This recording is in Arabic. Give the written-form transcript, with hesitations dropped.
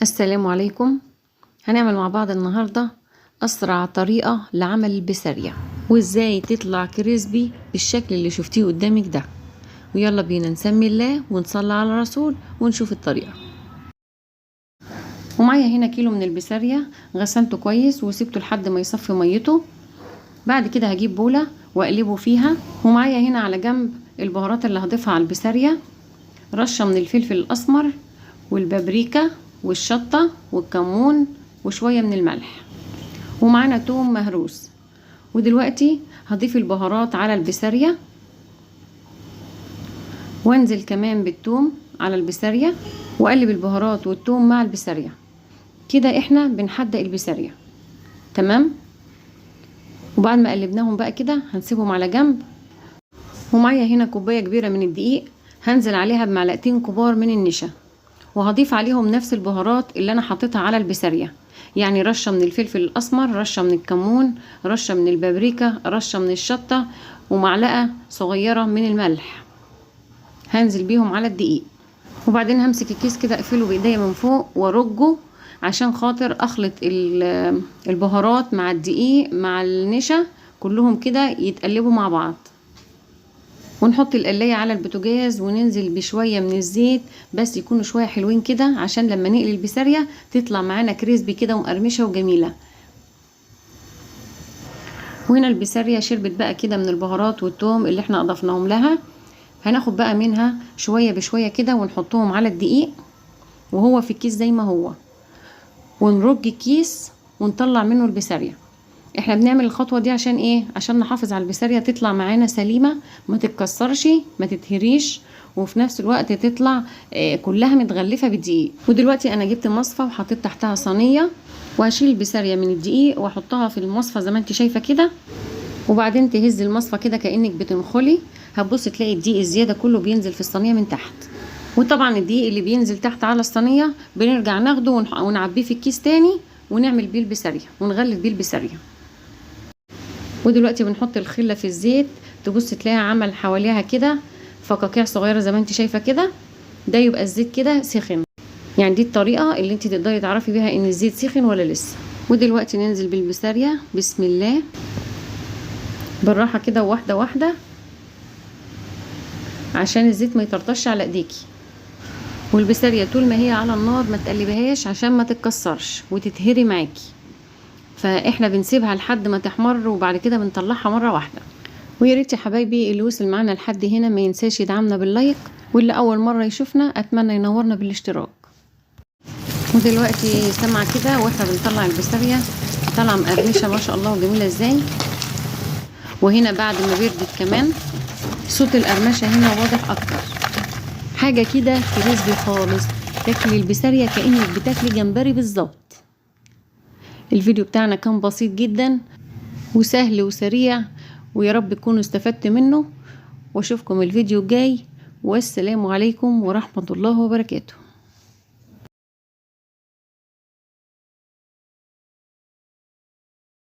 السلام عليكم. هنعمل مع بعض النهاردة أسرع طريقة لعمل البسارية وإزاي تطلع كريسبي بالشكل اللي شفتيه قدامك ده. ويلا بينا نسمي الله ونصلي على الرسول ونشوف الطريقة. ومعايا هنا كيلو من البسارية، غسلته كويس وسيبته لحد ما يصفي ميته. بعد كده هجيب بولة واقلبه فيها. ومعايا هنا على جنب البهارات اللي هضيفها على البسارية: رشة من الفلفل الأسمر والبابريكا والشطة والكمون وشوية من الملح، ومعانا توم مهروس. ودلوقتي هضيف البهارات على البسارية وانزل كمان بالثوم على البسارية واقلب البهارات والثوم مع البسارية. كده احنا بنحدق البسارية تمام. وبعد ما قلبناهم بقى كده هنسيبهم على جنب. ومعايا هنا كوباية كبيرة من الدقيق، هنزل عليها بمعلقتين كبار من النشا، وهضيف عليهم نفس البهارات اللي انا حطيتها على البسارية، يعني رشة من الفلفل الاسمر، رشة من الكمون، رشة من البابريكا، رشة من الشطة، ومعلقة صغيرة من الملح. هنزل بيهم على الدقيق، وبعدين همسك الكيس كده اقفله بايديا من فوق وارجه عشان خاطر اخلط البهارات مع الدقيق مع النشا كلهم كده يتقلبوا مع بعض. ونحط القلاية على البوتاجاز وننزل بشوية من الزيت، بس يكونوا شوية حلوين كده عشان لما نقلي البسارية تطلع معانا كريسبي كده ومقرمشة وجميلة. وهنا البسارية شربت بقى كده من البهارات والثوم اللي احنا اضفناهم لها. هناخد بقى منها شوية بشوية كده ونحطهم على الدقيق وهو في الكيس زي ما هو، ونرج الكيس ونطلع منه البسارية. احنا بنعمل الخطوة دي عشان ايه؟ عشان نحافظ على البسارية تطلع معانا سليمة، ما تتكسرش ما تتهريش، وفي نفس الوقت تطلع كلها متغلفة بالدقيق. ودلوقتي انا جبت مصفى وحطيت تحتها صينية، وهشيل البسارية من الدقيق واحطها في المصفى زي ما انت شايفة كده. وبعدين تهز المصفى كده كأنك بتنخلي، هتبص تلاقي الدقيق الزيادة كله بينزل في الصينية من تحت. وطبعا الدقيق اللي بينزل تحت على الصينية بنرجع ناخده ونعبيه في الكيس تاني ونعمل بيه البسارية ونغلف بيه البسارية. ودلوقتي بنحط الخلة في الزيت، تبص تلاقيها عمل حواليها كده فقاقيع صغيرة زي ما انت شايفة كده. ده يبقى الزيت كده سخن، يعني دي الطريقة اللي انت تقدري تعرفي بيها ان الزيت سخن ولا لسه. ودلوقتي ننزل بالبسارية بسم الله بالراحة كده واحدة واحدة عشان الزيت ما يطرطش على ايديكي. والبسارية طول ما هي على النار ما تقلبهاش عشان ما تتكسرش وتتهري معاكي، فاحنا بنسيبها لحد ما تحمر وبعد كده بنطلعها مرة واحدة. ويا ريت يا حبايبي اللي وصل معانا لحد هنا ما ينساش يدعمنا باللايك، واللي اول مرة يشوفنا اتمنى ينورنا بالاشتراك. ودلوقتي سمع كده واحنا بنطلع البسارية طالعة مقرمشة ما شاء الله وجميلة ازاي. وهنا بعد ما بردت كمان صوت القرمشة هنا واضح اكتر، حاجة كده كريسبي خالص، تاكلي البسارية كأنك بتاكلي جمبري بالظبط. الفيديو بتاعنا كان بسيط جدا وسهل وسريع، ويا رب تكونوا استفدت منه، واشوفكم الفيديو الجاي، والسلام عليكم ورحمة الله وبركاته.